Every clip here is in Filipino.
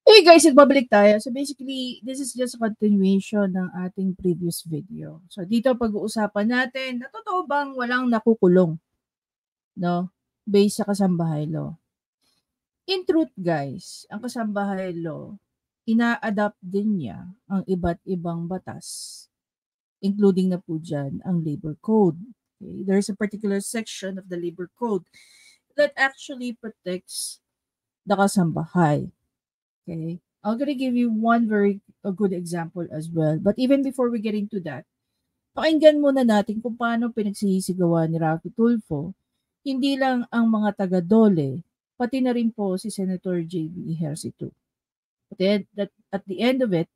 Hey guys, nagbabalik tayo. So basically, this is just a continuation ng ating previous video. So dito pag-uusapan natin, na totoo bang walang nakukulong, no? Based sa kasambahay law. In truth guys, ang kasambahay law, ina-adapt din niya ang iba't ibang batas, including na po dyan ang labor code. Okay? There's a particular section of the labor code that actually protects the kasambahay. Okay. I'm gonna give you one very a good example as well. But even before we get into that, pakinggan muna natin kung paano pinagsisigawan ni Rafi Tulfo, hindi lang ang mga taga-Dole, pati na rin po si Senator J.B. Ejercito. But then, at the end of it,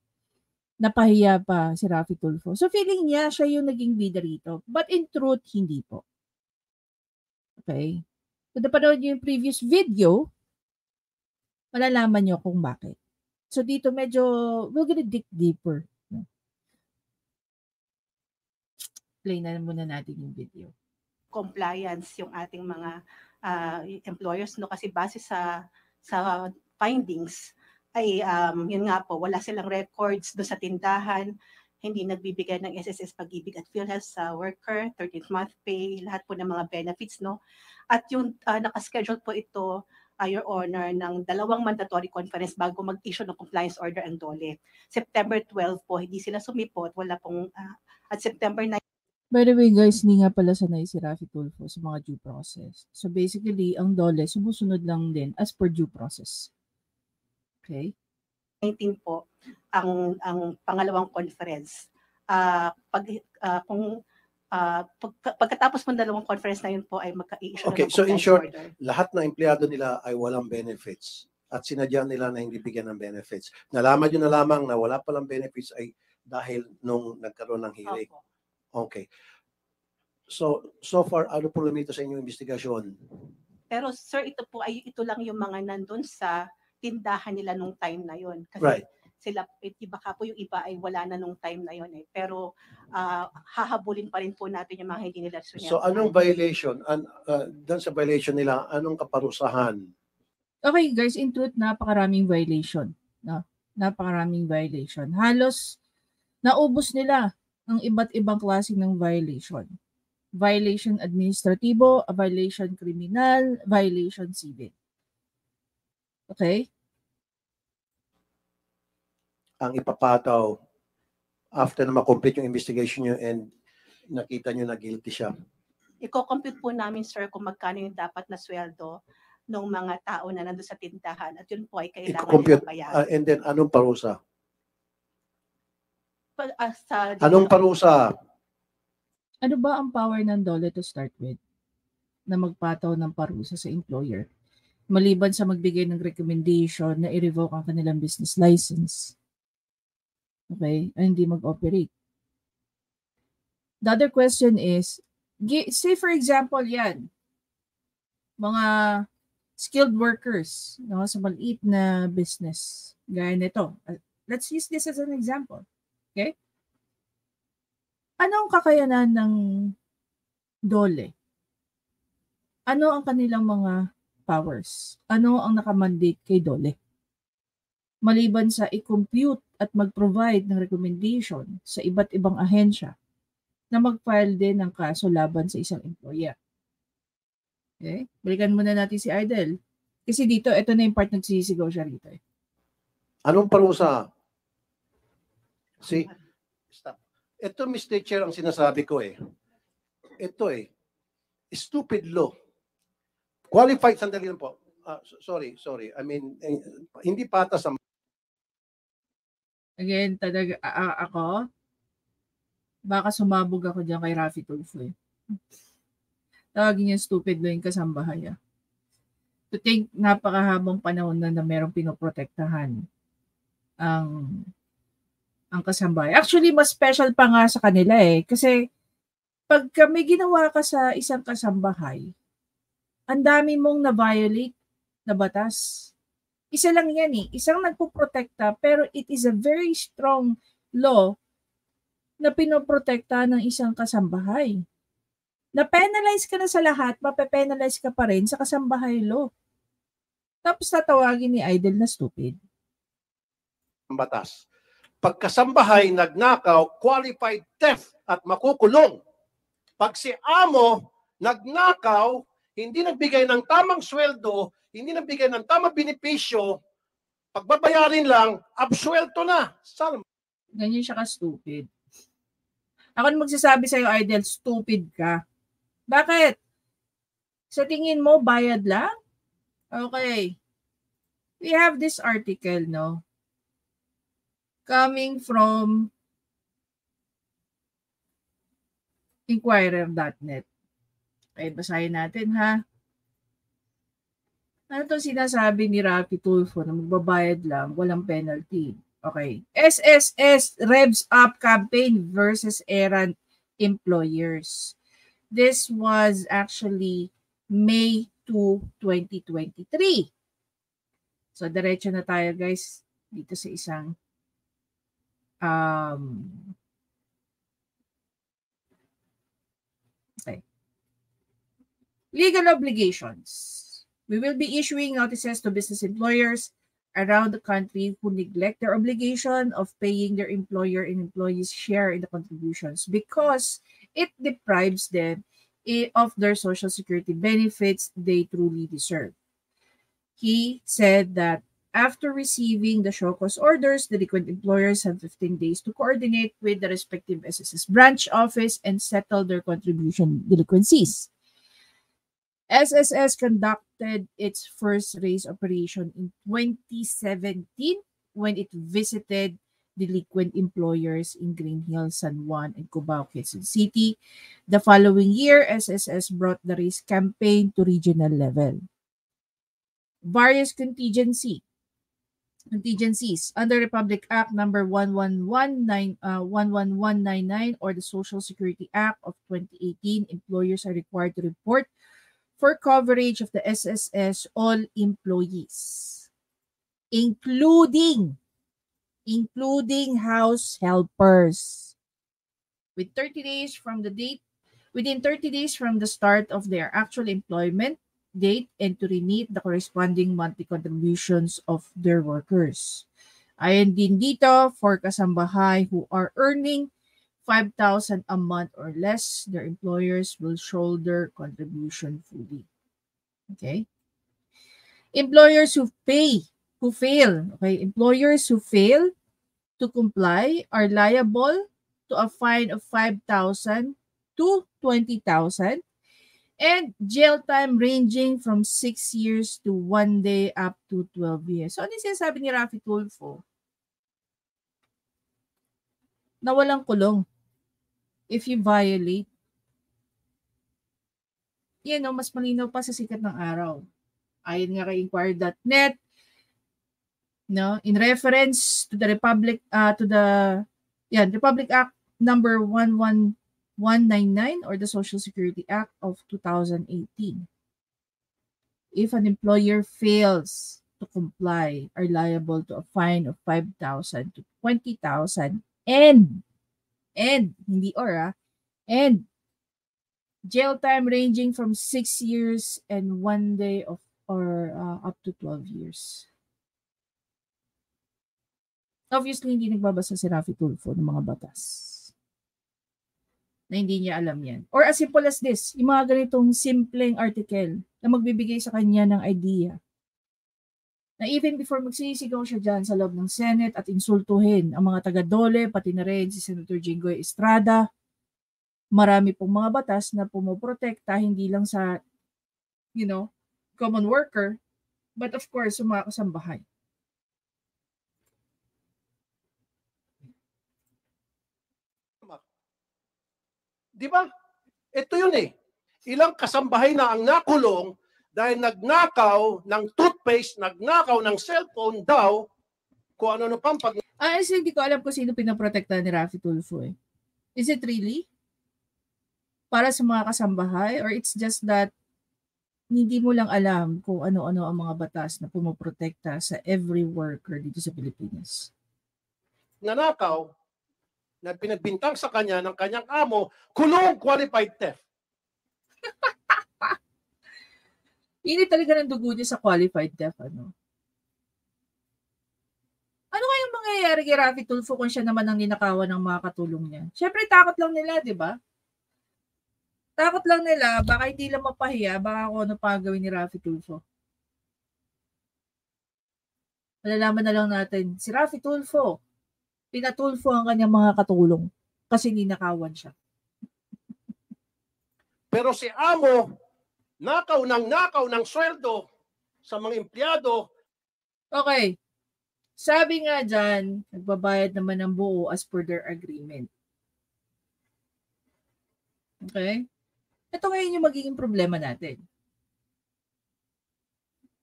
napahiya pa si Rafi Tulfo. So feeling niya siya yung naging bida rito. But in truth, hindi po. Okay? Kung napanood niyo yung previous video, malalaman niyo kung bakit. So dito medyo, we're gonna dig deeper. Play na muna natin yung video. Compliance yung ating mga employers, no, kasi base sa findings ay yun nga po, wala silang records do sa tindahan, hindi nagbibigay ng SSS Pag-ibig at PhilHealth sa worker, 13th month pay, lahat po ng mga benefits, no. At yung nakaschedule po ito, Your Honor, ng 2 mandatory conference bago mag-issue ng compliance order ang DOLE. September 12 po, hindi sila sumipot, wala pong, at September 9. By the way guys, hindi nga pala sanay si Rafi Tulfo sa mga due process. So basically, ang DOLE sumusunod lang din as per due process. Okay? 19 po ang pangalawang conference. Pagkatapos ng 2 conference na yun po ay magka-issue Okay, ng so in compliance short, order. lahat ng empleyado nila ay walang benefits at sinadya nila na hindi bigyan ng benefits. Nalaman nyo na lamang na wala palang benefits ay dahil nung nagkaroon ng hearing. Opo. Okay. So far, ano po lumito sa inyong investigasyon? Pero sir, ito lang yung mga nandun sa tindahan nila nung time na yon. Kasi Right. sila, baka po yung iba ay wala na nung time na yon eh. Pero hahabulin pa rin po natin yung mga hindi nila sunod. So anong violation? Doon sa violation nila, anong kaparusahan? Okay guys, in truth, napakaraming violation. No? Napakaraming violation. Halos naubos nila ang iba't ibang klase ng violation. Violation administratibo, a violation criminal, violation civil. Okay? Ang ipapataw after na ma-complete yung investigation nyo and nakita nyo na guilty siya. Iko-compute po namin, sir, kung magkano yung dapat na sweldo ng mga tao na nandun sa tindahan at yun po ay kailangan I-compute, nilang bayaran. and then anong parusa? Sa Anong parusa? Ano ba ang power ng DOLE to start with na magpataw ng parusa sa employer? Maliban sa magbigay ng recommendation na i-revoke ang kanilang business license. Okay? Ay hindi mag-operate. The other question is, say for example yan, mga skilled workers no, sa maliit na business, gaya nito. Let's use this as an example. Okay? Ano ang kakayanan ng DOLE? Ano ang kanilang mga powers? Ano ang nakamandate kay DOLE? Maliban sa i-compute at mag-provide ng recommendation sa iba't ibang ahensya na mag-file din ng kaso laban sa isang employer. Okay? Balikan muna natin si Idol. Kasi dito, ito na yung part nagsisigaw siya rito. Eh. Anong parusa? See? Stop. Ito, Mr. Chair, ang sinasabi ko eh. Ito eh. Stupid law. Qualified, sandali lang po. Sorry. I mean, hindi patas ang... Again, talaga, ako, baka sumabog ako dyan kay Rafi Tulfo eh. Tawagin niya stupid law yung kasambahay. To think, napakahabang panahon na merong pinoprotektahan ang kasambahay. Actually, mas special pa nga sa kanila eh. Kasi, pag may ginawa ka sa isang kasambahay, ang dami mong na-violate na batas. Isa lang yan eh. Isang nagpuprotekta, pero it is a very strong law na pinoprotekta ng isang kasambahay. Na-penalize ka na sa lahat, mape-penalize ka pa rin sa kasambahay law. Tapos tatawagin ni Idol na stupid. ang batas. Pagkasambahay, nagnakaw, qualified theft at makukulong. Pag si amo nagnakaw, hindi nagbigay ng tamang sweldo, hindi nagbigay ng tamang benepisyo, pagbabayarin lang, absuelto na. Saan? Ganyan siya ka-stupid. Ako na magsasabi sa'yo, Idol, stupid ka. Bakit? Sa tingin mo, bayad lang? Okay. We have this article, no? Coming from Inquirer.net. Okay, basahin natin, ha? Ano itong sinasabi ni Rafi Tulfo na magbabayad lang, walang penalty? Okay. SSS revs up campaign versus errant employers. This was actually May 2, 2023. So, diretso na tayo, guys, dito sa isang okay. Legal obligations. We will be issuing notices to business employers around the country who neglect their obligation of paying their employer and employees' share in the contributions because it deprives them of their Social Security benefits they truly deserve. He said that after receiving the show cause orders, delinquent employers have 15 days to coordinate with the respective SSS branch office and settle their contribution delinquencies. SSS conducted its first raise operation in 2017 when it visited delinquent employers in Green Hills, San Juan, and Cubao, Quezon City. The following year, SSS brought the raise campaign to regional level. Various contingencies under Republic Act number 11199 or the Social Security Act of 2018, employers are required to report for coverage of the SSS all employees, including house helpers, within 30 days from the start of their actual employment date and to remit the corresponding monthly contributions of their workers. Ayon din dito, for kasambahay who are earning 5,000 a month or less, their employers will shoulder contribution fully. Okay? Employers who fail to comply are liable to a fine of 5,000 to 20,000 and jail time ranging from 6 years to 1 day up to 12 years. So, ano yung sinasabi ni Rafi Tulfo? Na walang kulong if you violate. Yan, no, mas malinaw pa sa sikat ng araw. Ayon nga kay Inquirer.net, no, in reference to the Republic Act number 11199 or the Social Security Act of 2018. If an employer fails to comply, are liable to a fine of 5,000 to 20,000 and jail time ranging from 6 years and 1 day or up to 12 years. Obviously, hindi nagbabasa si Rafi Tulfo ng mga batas na hindi niya alam yan. Or as simple as this, yung mga ganitong simpleng article na magbibigay sa kanya ng idea na even before magsisigaw siya dyan sa loob ng Senate at insultuhin ang mga taga-Dole, pati na rin si Senator Jinggoy Estrada, marami pong mga batas na pumoprotekta hindi lang sa, common worker, but of course, sa mga kasambahay. Di ba? Ito yun eh. Ilang kasambahay na ang nakulong dahil nagnakaw ng toothpaste, nagnakaw ng cellphone daw, kung ano pang pag... Hindi ko alam kung sino pinaprotektahan ni Rafi Tulfo eh. Is it really? Para sa mga kasambahay? Or it's just that hindi mo lang alam kung ano-ano ang mga batas na pumoprotekta sa every worker dito sa Pilipinas? Nanakaw, na pinagbintang sa kanya ng kanyang amo, kulong qualified theft. Hindi talaga ng dugo niya sa qualified theft, ano? Ano kayang mangyayari kay Raffy Tulfo kung siya naman ang ninakawan ng mga katulong niya? Siyempre, takot lang nila, di ba? Takot lang nila, baka hindi lang mapahiya, baka kung ano pa gawin ni Raffy Tulfo. Malalaman na lang natin, si Raffy Tulfo, pinatulfo ang kanyang mga katulong kasi ninakawan siya. Pero si amo, nakaw ng sweldo sa mga empleyado. Okay. Sabi nga dyan, nagbabayad naman ng buo as per their agreement. Okay? Ito ngayon yung magiging problema natin.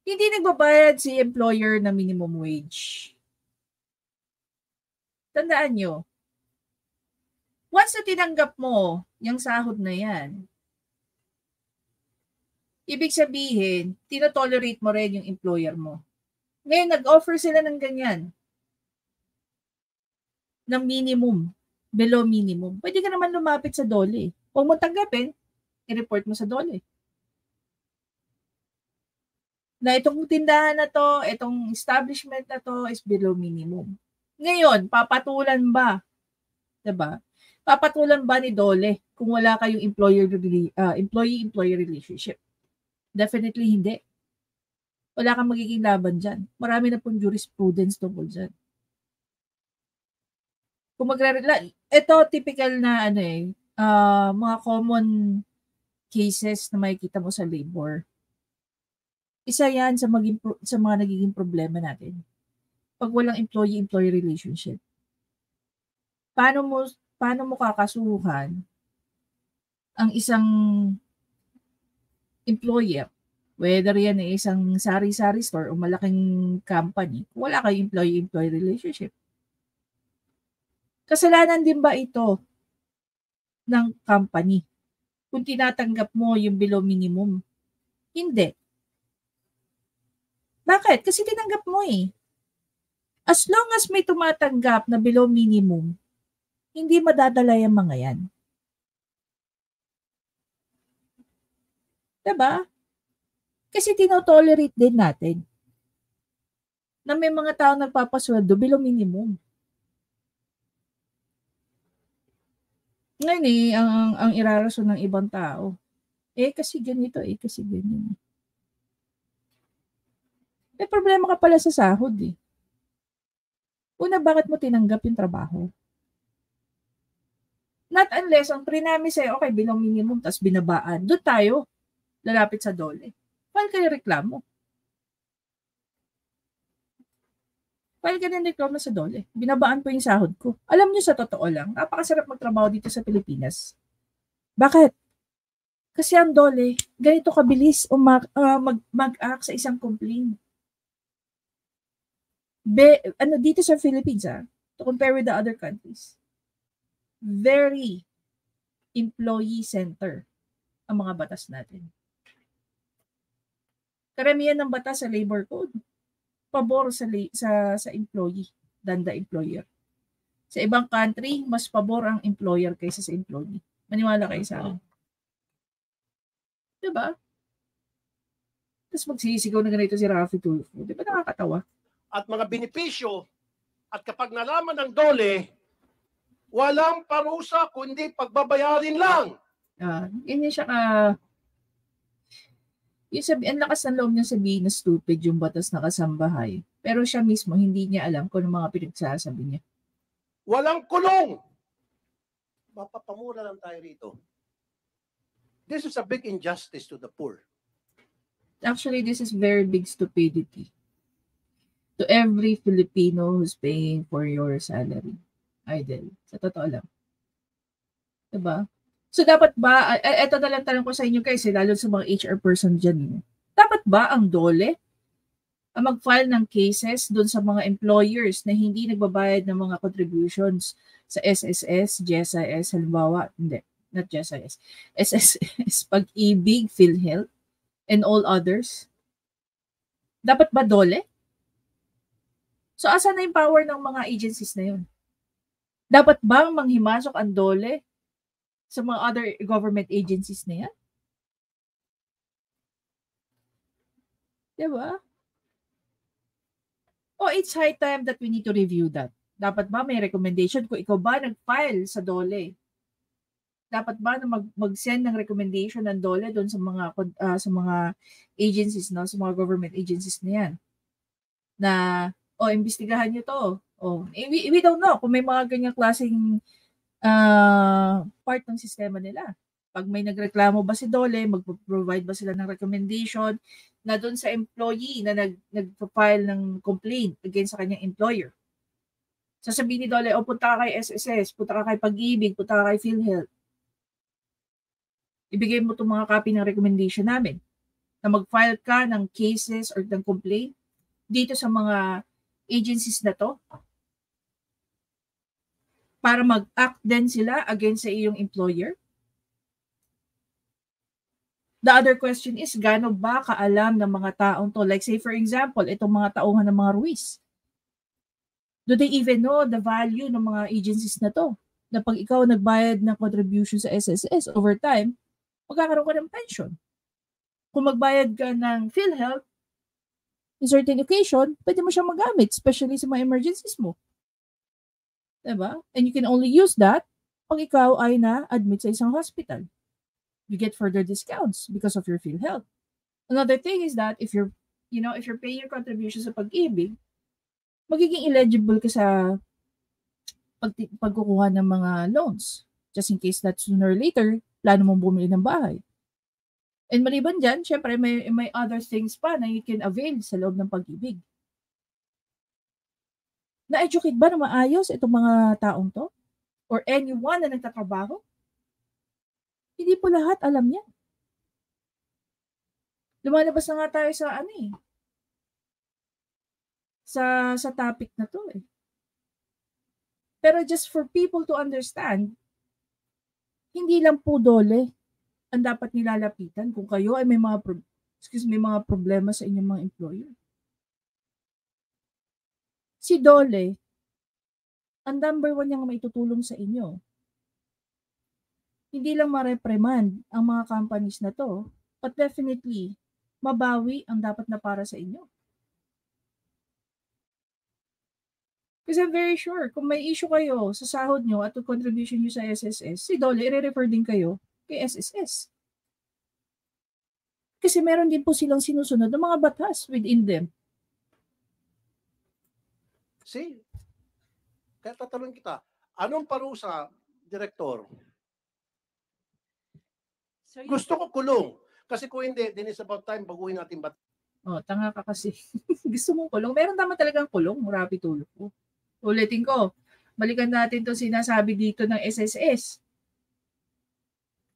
Hindi nagbabayad si employer na minimum wage. Tandaan nyo, once na tinanggap mo yung sahod na yan, ibig sabihin, tinotolerate mo rin yung employer mo. Ngayon, nag-offer sila ng ganyan. Ng minimum. Below minimum. Pwede ka naman lumapit sa DOLE. Huwag mo tanggapin, i-report mo sa DOLE. Na itong tindahan na to, itong establishment na to is below minimum. Ngayon, papatulan ba? Diba? Papatulan ba ni DOLE kung wala kayong employee-employee relationship? Definitely hindi. Wala kang magiging laban dyan. Marami na pong jurisprudence tungkol dyan. Kung ito typical na mga common cases na makikita mo sa labor. Isa yan sa mga nagiging problema natin. Pag walang employee-employee relationship. Paano mo kakasuhan ang isang employer, whether yan ay isang sari-sari store o malaking company, wala kayong employee-employee relationship. Kasalanan din ba ito ng company kung tinatanggap mo yung below minimum? Hindi. Bakit? Kasi tinanggap mo eh. As long as may tumatanggap na below minimum, hindi madadala yung mga yan. Diba? Kasi tinotolerate din natin na may mga tao nagpapasweldo below minimum. Ngayon ang irarason ng ibang tao, kasi ganito, kasi ganyan. May problema ka pala sa sahod eh. Una, bakit mo tinanggap yung trabaho? Not unless ang pre-namin sa'yo, okay, below minimum, tas binabaan. Doon tayo, lalapit sa DOLE. File ka yung reklamo. File ka ng reklamo sa DOLE. Binabaan po yung sahod ko. Alam niyo sa totoo lang, napakasarap magtrabaho dito sa Pilipinas. Bakit? Kasi ang DOLE, ganito kabilis mag-act sa isang complaint. Dito sa Philippines, to compare with the other countries, very employee-center ang mga batas natin. Karamihan ng batas sa labor code, pabor sa employee than the employer. Sa ibang country, mas pabor ang employer kaysa sa employee. Maniwala kayo sa akin. Diba? Tapos magsisigaw na ganito si Raffy Tulfo. Diba nakakatawa? At mga benepisyo, at kapag nalaman ng DOLE, walang parusa kundi pagbabayarin lang. Ganyan siya ang lakas ng loob niya sabihin na stupid yung batas na kasambahay. Pero siya mismo, hindi niya alam kung ano mga pinagsasabi niya. Walang kulong. Mapapamura lang tayo rito. This is a big injustice to the poor. Actually, this is very big stupidity to every Filipino who's paying for your salary. Idol. Sa totoo lang. Diba? So, dapat ba, eto na lang tanong ko sa inyo guys, lalo sa mga HR person dyan. Dapat ba ang DOLE ang mag-file ng cases doon sa mga employers na hindi nagbabayad ng mga contributions sa SSS, GSIS, halimbawa, hindi, not GSIS, SSS, Pag-ibig, PhilHealth, and all others? Dapat ba DOLE? So, asan na yung power ng mga agencies na yun? Dapat ba manghimasok ang DOLE sa mga other government agencies na yan? Diba? it's high time that we need to review that. Dapat ba may recommendation kung ikaw ba nag-file sa DOLE? Dapat ba na mag-send ng recommendation ng DOLE doon sa mga agencies, no, sa mga government agencies na 'yan? Na imbestigahan niyo 'to. We don't know kung may mga ganyang klaseng part ng sistema nila. Pag may nagreklamo ba si DOLE, mag-provide ba sila ng recommendation na doon sa employee na nag-file ng complaint against sa kanyang employer. Sasabihin ni DOLE, punta ka kay SSS, punta ka kay Pag-ibig, punta ka kay PhilHealth. Ibigay mo itong mga copy ng recommendation namin na mag-file ka ng cases or ng complaint dito sa mga agencies na to para mag-act din sila against sa iyong employer. The other question is, gaano ba kaalam ng mga taong to? Like say for example, itong mga tauhan ng mga Ruiz. Do they even know the value ng mga agencies na to? Na pag ikaw nagbayad ng contribution sa SSS over time, magkakaroon ka ng pension. Kung magbayad ka ng PhilHealth, in certain occasion, pwede mo siyang magamit, especially sa mga emergencies mo. Diba? And you can only use that pag ikaw ay na-admit sa isang hospital. You get further discounts because of your PhilHealth. Another thing is that if you're paying your contributions sa Pag-ibig, magiging eligible ka sa pagkukuha ng mga loans. Just in case that sooner or later, plano mong bumili ng bahay. And maliban dyan, syempre may other things pa na you can avail sa loob ng Pag-ibig. Na-educate ba na maayos itong mga taong to? Or anyone na nagtatrabaho? Hindi po lahat alam yan. Lumalabas na nga tayo sa topic na to eh. Pero just for people to understand, hindi lang po DOLE ang dapat nilalapitan kung kayo ay may mga problema sa inyong mga employer. Si DOLE, ang number 1 niyang maitutulong sa inyo, hindi lang ma-reprimand ang mga companies na to, but definitely, mabawi ang dapat na para sa inyo. Kasi I'm very sure, kung may issue kayo sa sahod nyo at contribution nyo sa SSS, si DOLE, i-refer din kayo kay SSS. Kasi meron din po silang sinusunod ng mga batas within them. See? Kaya tatanungin kita, anong parusa, Direktor? Gusto ko kulong. Kasi kung hindi, then it's about time baguhin natin batas. Tanga ka kasi. Gusto mong kulong. Meron naman talagang kulong, Rapi Tulfo. Ulitin ko, balikan natin itong sinasabi dito ng SSS.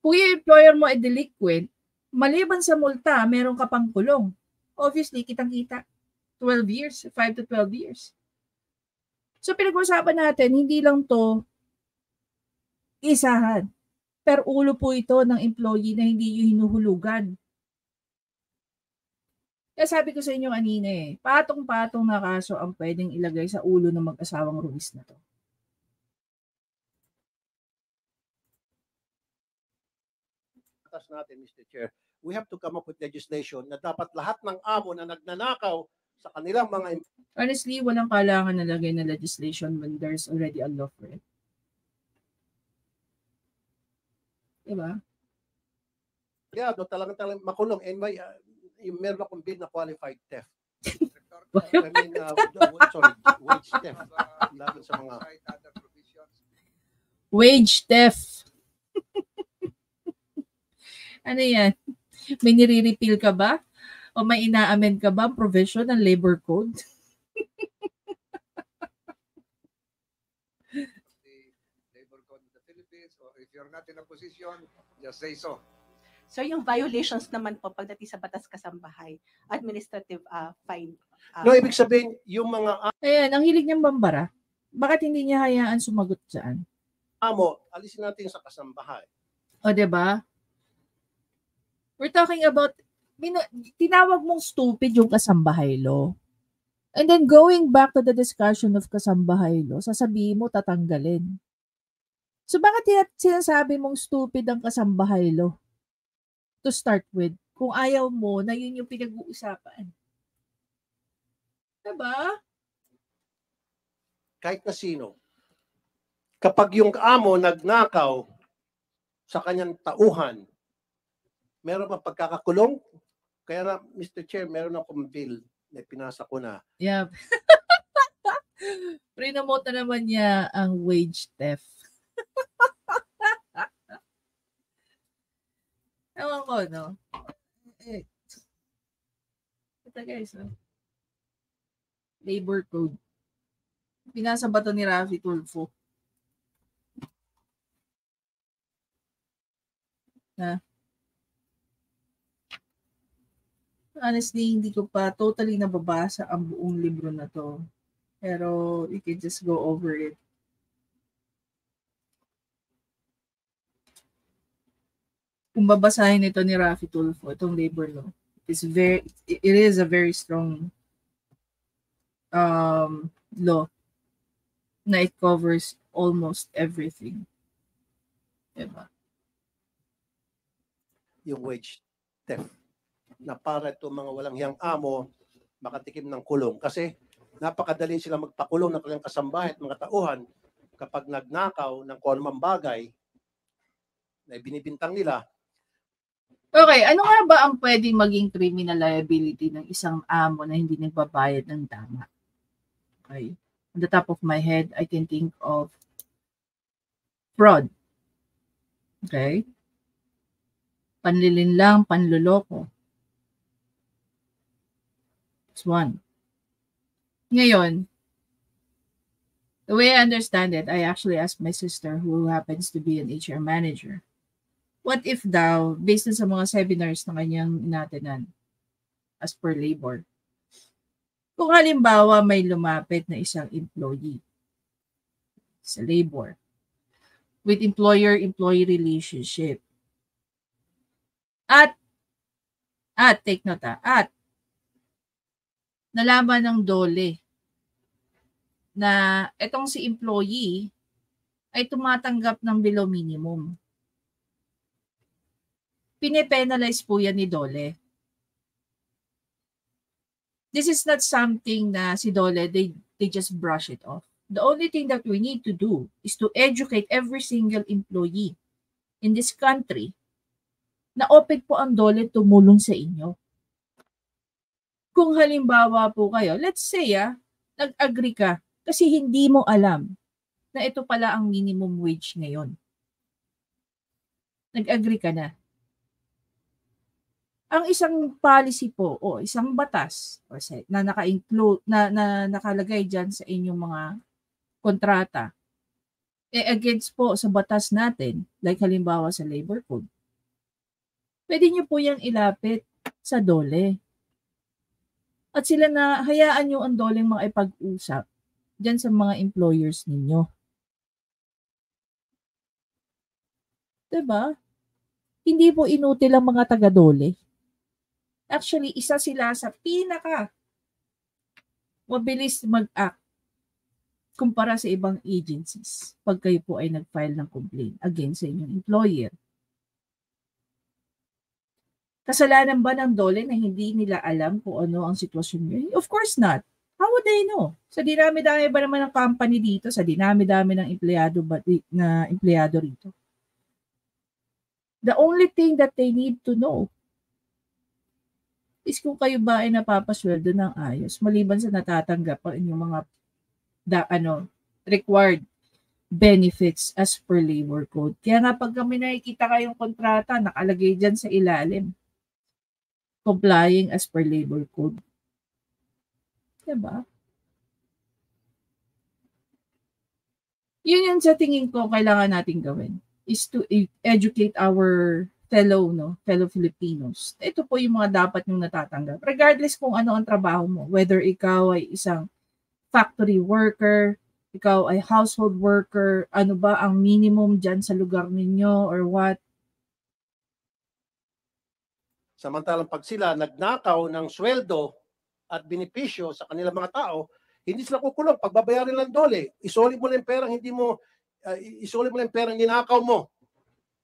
Kung yung employer mo ay delinquent, maliban sa multa, meron ka pang kulong. Obviously, kitang-kita. 12 years, 5 to 12 years. So, pinag-usapan natin, hindi lang to isahan. Per ulo po ito ng employee na hindi yung hinuhulugan. Kaya sabi ko sa inyo kanina patong-patong na kaso ang pwedeng ilagay sa ulo ng mag-asawang Ruiz na to. Batas natin, Mr. Chair, we have to come up with legislation na dapat lahat ng amo na nagnanakaw sa kanilang mga... Honestly, walang kailangan nalagay na legislation when there's already a law for it. Diba? Yeah, talagang makulong. And meron akong bill na qualified theft. I mean, wage theft. Laban sa mga... Wage theft. Ano yan? May nire-repeal ka ba? O may ina-amend ka ba provision ng labor code? If you're not in a position, just say so. So yung violations naman po pagdating sa batas kasambahay, administrative fine. No, ibig sabihin, yung mga Ayan, ang hilig niyang bambara. Bakit hindi niya hayaan sumagot dyan? amo, alisin natin sa kasambahay. O, diba? We're talking about, tinawag mong stupid yung kasambahay law. And then going back to the discussion of kasambahay law, sasabihin mo tatanggalin. So bakit sinasabi mong stupid ang kasambahay law? To start with, kung ayaw mo na yun yung pinag-uusapan. Diba? kahit na sino, kapag yung amo nagnakaw sa kanyang tauhan, meron pa pagkakakulong? Kaya na, Mr. Chair, meron akong bill na pinasa ko na. Yeah. Prinomote na naman niya ang wage theft. Ewan ko, no? Ito guys, no? Labor code. Pinasa ba ito ni Rafi Tulfo? Na? Honestly, hindi ko pa totally nababasa ang buong libro na to. Pero you can just go over it. Kung babasahin ito ni Rafi Tulfo, itong labor law, it is a very strong law na it covers almost everything. Diba? Yung wage theft. Na para itong mga walang hiyang amo makatikim ng kulong. Kasi napakadali sila magpakulong ng kanilang kasambahay at mga tauhan kapag nagnakaw ng kung anumang bagay na binibintang nila. Okay, ano nga ba ang pwedeng maging criminal liability ng isang amo na hindi nagbabayad ng tama? Okay. On the top of my head, I can think of fraud. Okay. Panlilinlang, panluloko. That's one. Ngayon, the way I understand it, I actually asked my sister who happens to be an HR manager. What if daw, based sa mga seminars na kanyang inatenan as per labor, kung halimbawa may lumapit na isang employee sa labor with employer-employee relationship at take note at nalaman ng DOLE na itong si employee ay tumatanggap ng below minimum. Pine-penalize po yan ni DOLE. This is not something na si DOLE, they just brush it off. The only thing that we need to do is to educate every single employee in this country na open po ang DOLE tumulong sa inyo. Kung halimbawa po kayo, let's say nag-agree ka kasi hindi mo alam na ito pala ang minimum wage ngayon. Nag-agree ka na. Ang isang policy po o isang batas na naka-include na nakalagay diyan sa inyong mga kontrata against po sa batas natin, like halimbawa sa labor code. Pwede niyo po yang ilapit sa DOLE. At sila na hayaan niyo ang DOLE mga ipag-usap diyan sa mga employers ninyo. 'Di ba? Hindi po inutil ang mga taga-DOLE. Actually, isa sila sa pinaka mabilis mag-act kumpara sa ibang agencies pag kayo po ay nag-file ng complaint against sa inyong employer. Kasalanan ba ng DOLE na hindi nila alam kung ano ang sitwasyon nyo? Of course not. How would they know? Sa dinami-dami ba naman ng company dito? Sa dinami-dami ng empleyado rito? The only thing that they need to know is kung kayo ba ay napapasweldo ng ayos maliban sa natatanggap ang inyong mga required benefits as per labor code. Kaya nga pag kami nakikita kayong kontrata, nakalagay dyan sa ilalim, complying as per labor code. Diba? Yun sa tingin ko kailangan natin gawin is to educate our fellow Filipinos. Ito po yung mga dapat yung natatanggap. Regardless kung ano ang trabaho mo, whether ikaw ay isang factory worker, ikaw ay household worker, ano ba ang minimum dyan sa lugar ninyo or what? Samantalang pag sila nagnakaw ng sweldo at benepisyo sa kanilang mga tao, hindi sila kukulong. Pagbabayarin lang DOLE, isoli mo lang perang isoli mo lang perang ninakaw mo.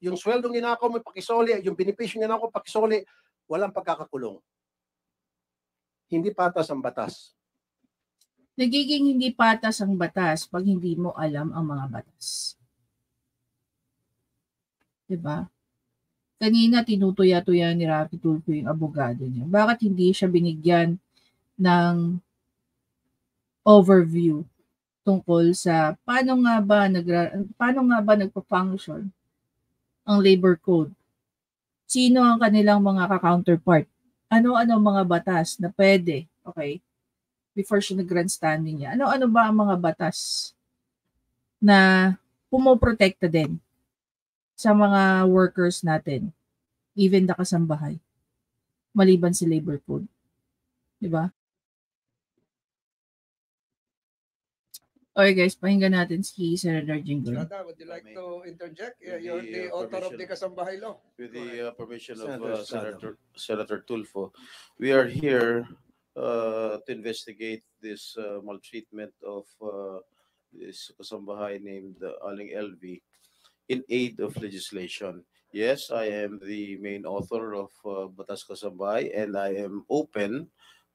Yung sweldong ninakaw mo, pakisoli, yung benepisyo ninakaw, pakisoli, walang pagkakakulong. Hindi patas ang batas. nagiging hindi patas ang batas pag hindi mo alam ang mga batas. Diba? Kanina tinutuya-tuya ni Raffy Tulfo yung abogado niya. Bakit hindi siya binigyan ng overview tungkol sa paano nga ba nagpa-function ang labor code? Sino ang kanilang mga ka-counterpart? Ano-ano mga batas na pwede, okay, before siya nag-grandstanding niya. Ano-ano ba ang mga batas na pumoprotekta din sa mga workers natin, even the kasambahay, maliban si labor code. Diba? Okay guys, pakinggan natin si Senator Jinggoy. Sada, would you like to interject? You're the author of the Kasambahay Law. With the permission of Senator Senator Tulfo, we are here to investigate this maltreatment of this kasambahay named Aling LV in aid of legislation. Yes, I am the main author of Batas Kasambahay, and I am open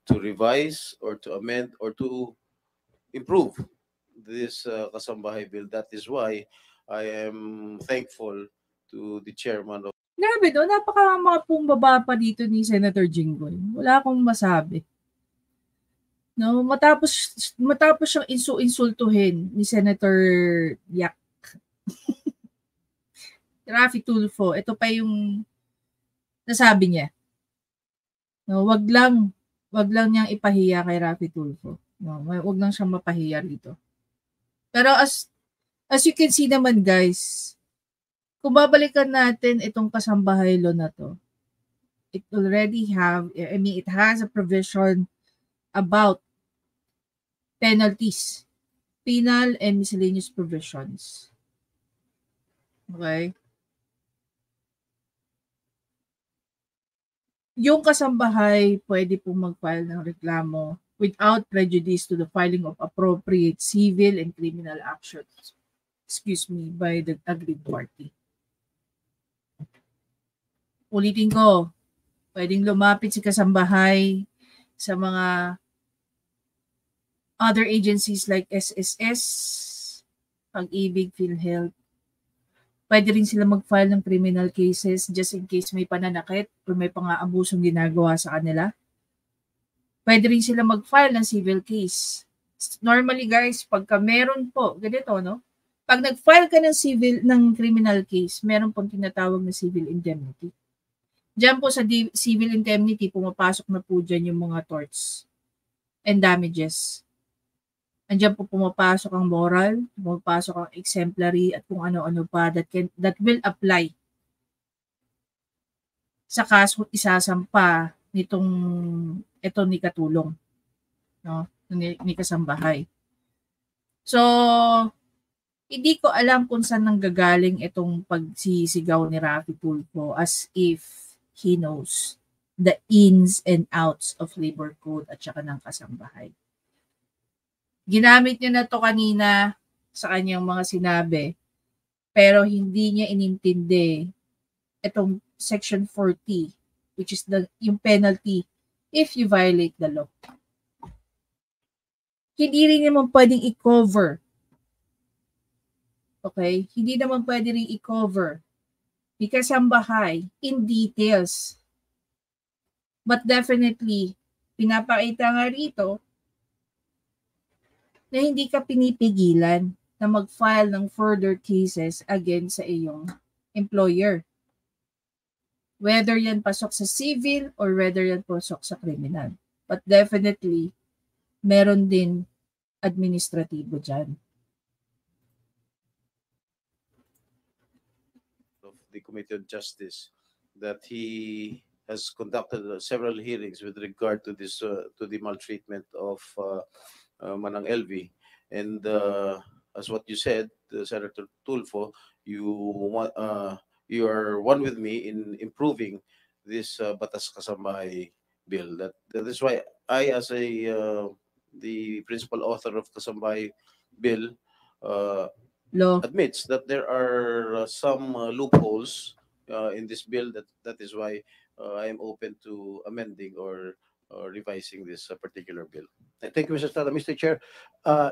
to revise or to amend or to improve this Kasambahay bill. That is why I am thankful to the chairman of Grabe no, napaka mga pumbaba pa dito ni Senator Jinggoy. Wala akong masabi. No, matapos siyang insultuhin ni Senator Yak. Raffy Tulfo, ito pa yung nasabi niya. No, wag lang niyang ipahiya kay Raffy Tulfo. No, wag lang siyang mapahiya rito. Pero as you can see naman guys, kung babalikan natin itong kasambahay law na to, it has a provision about penalties, penal and miscellaneous provisions. Okay? Yung kasambahay pwede pong mag-file ng reklamo without prejudice to the filing of appropriate civil and criminal actions, by the aggrieved party. Ulitin ko, pwedeng lumapit si kasambahay sa mga other agencies like SSS, Pag-ibig, PhilHealth. Pwede rin sila mag-file ng criminal cases just in case may pananakit o may pang-aabusong ginagawa sa kanila. Pwede rin sila mag-file ng civil case. Normally guys, pagka meron po, ganito no, pag nag-file ka ng criminal case, meron pong tinatawag na civil indemnity. Diyan po sa civil indemnity, pumapasok na po dyan yung mga torts and damages. Andiyan po pumapasok ang moral, pumapasok ang exemplary at kung ano-ano pa that will apply sa kaso isasampa nitong ito ni katulong, no? Ni kasambahay. So, hindi ko alam kung saan nanggagaling itong pagsisigaw ni Raffy Tulfo as if he knows the ins and outs of labor code at saka ng kasambahay. Ginamit niya na to kanina sa kanyang mga sinabi, pero hindi niya inintindi itong Section 40, which is yung penalty if you violate the law. Hindi rin naman pwedeng i-cover. Okay? Hindi naman pwede rin i-cover ni kasambahay in details. But definitely, pinapakita nga rito na hindi ka pinipigilan na mag-file ng further cases against sa iyong employer. Whether yan pasok sa civil or whether yan pasok sa criminal. But definitely, meron din administratibo dyan. of the Committee on Justice that he has conducted several hearings with regard to this to the maltreatment of Manang LV, and as what you said, Senator Tulfo, you are one with me in improving this Batas Kasambahay bill. That is why I, as the principal author of Kasambahay bill, Law. admits that there are some loopholes in this bill. That is why I am open to amending or revising this particular bill. Thank you, Mr. Estrada. Mr. Chair,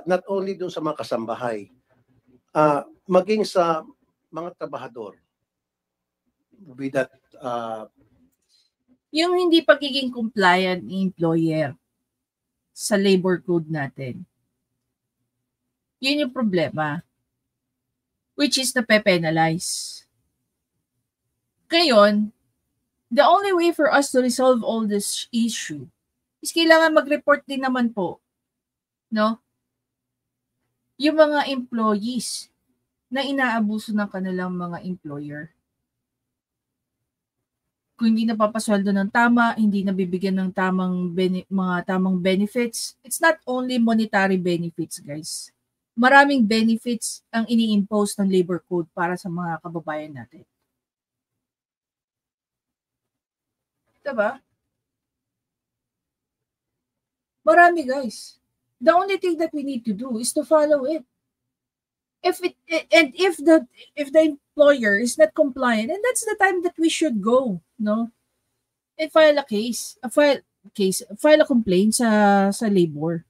not only dun sa mga kasambahay, maging sa mga trabahador, with that, Yung hindi pagiging compliant ng employer sa labor code natin. Yun yung problema. Which is nape-penalize. Ngayon, the only way for us to resolve all this issue is kailangan mag-report din naman po, no? Yung mga employees na inaabuso ng kanilang mga employer. Kung hindi napapasweldo ng tama, hindi nabibigyan ng mga tamang benefits, it's not only monetary benefits, guys. Maraming benefits ang ini-impose ng labor code para sa mga kababayan natin. Diba? Marami, guys. The only thing that we need to do is to follow it. If the employer is not compliant, and that's the time that we should go, no? And file a case, file a complaint sa labor.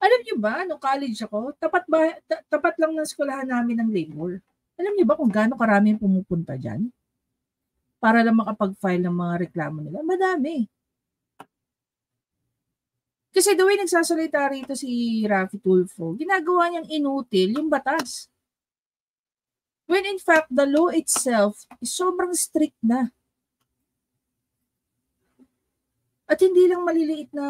Alam niyo ba, nung college ako, tapat lang ng eskwelahan namin ng labor. Alam niyo ba kung gaano karami yung pumupunta diyan? Para lang makapag-file ng mga reklamo nila? Madami. Kasi the way nagsasalita rito si Raffy Tulfo, ginagawa niyang inutil yung batas. When in fact, the law itself is sobrang strict na. At hindi lang maliliit na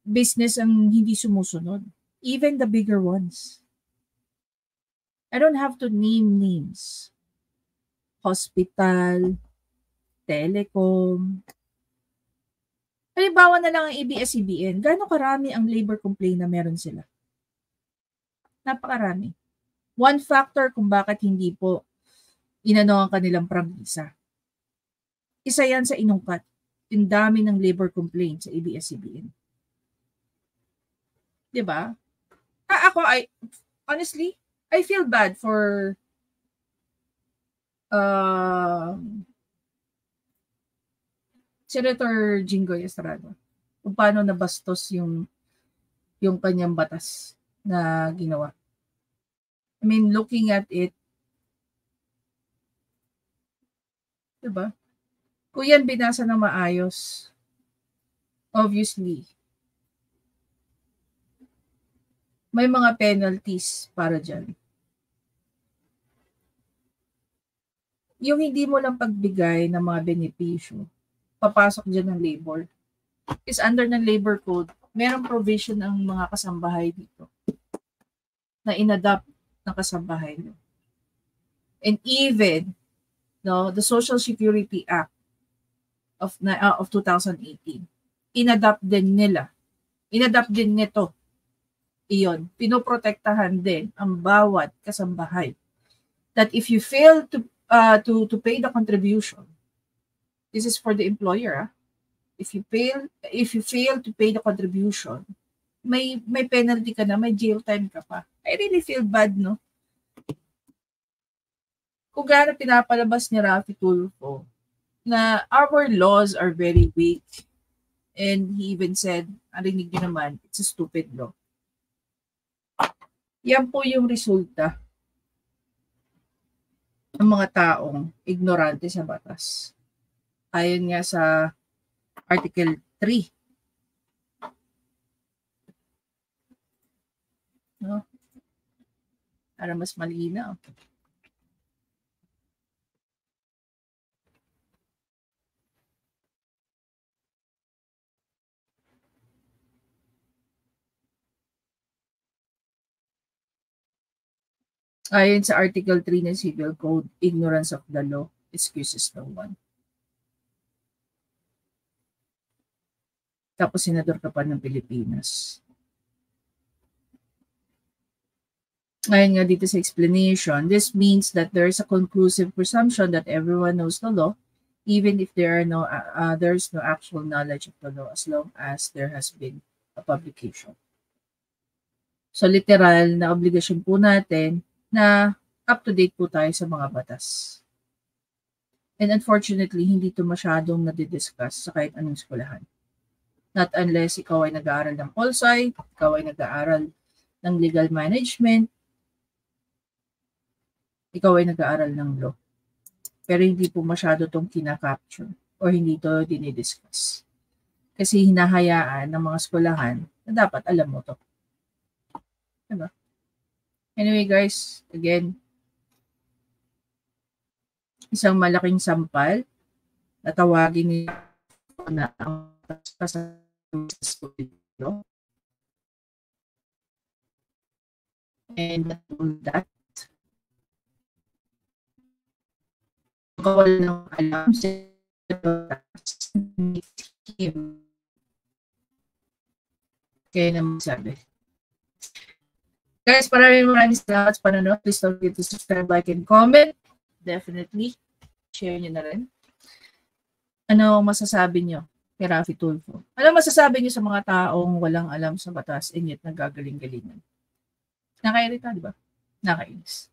business ang hindi sumusunod. Even the bigger ones. I don't have to name names. Hospital, telecom. Halimbawa na lang ang ABS-CBN, gaano karami ang labor complaint na meron sila? Napakarami. One factor kung bakit hindi po inano ang kanilang prangkisa. Isa yan sa inungkat. Yung dami ng labor complaint sa ABS-CBN. Diba? Honestly, I feel bad for Senator Jinggoy Estrada, kung paano nabastos yung kanyang batas na ginawa. I mean, looking at it, diba? Kung yan binasa na maayos, obviously, may mga penalties para dyan. Yung hindi mo lang pagbigay ng mga benepisyo, papasok dyan ng labor. Is under ng labor code, merong provision ang mga kasambahay dito na inadapt ng kasambahay nyo. And even, no, the Social Security Act of 2018, inadapt din nito. Iyon, pinoprotektahan din ang bawat kasambahay. That if you fail to pay the contribution, this is for the employer. If you fail to pay the contribution, may penalty ka na, may jail time ka pa. I really feel bad, no? Kung gaano pinapalabas ni Raffy Tulfo na our laws are very weak, and he even said, narinig niyo naman, it's a stupid law. Yan po yung resulta ng mga taong ignorante sa batas. Ayon nga sa Article 3. No? Para mas malinaw. Ayon sa Article 3 ng Civil Code, ignorance of the law excuses no one. Tapos senador ka pa ng Pilipinas. Ngayon nga dito sa explanation, this means that there is a conclusive presumption that everyone knows the law, even if there is no actual knowledge of the law, as long as there has been a publication. So literal na obligasyon po natin na up-to-date po tayo sa mga batas. And unfortunately, hindi ito masyadong nadidiscuss sa kahit anong eskwelahan. Not unless ikaw ay nag-aaral ng pol-sci, ikaw ay nag-aaral ng legal management, ikaw ay nag-aaral ng law. Pero hindi po masyado itong kinakapture or hindi ito dinidiscuss. Kasi hinahayaan ng mga eskwelahan na dapat alam mo to. Diba? Anyway guys, again, isang malaking sampal na tawagin niyo na ang no? And that kawal ng alam sa him. Kaya naman sabi. Guys, maraming salamat sa panonood. Please don't forget to subscribe, like, and comment. Definitely. Share nyo na rin. Ano masasabi nyo kay Raffy Tulfo? Ano masasabi nyo sa mga taong walang alam sa batas and yet nagagaling-galingan? Nakairita, di ba? Nakainis.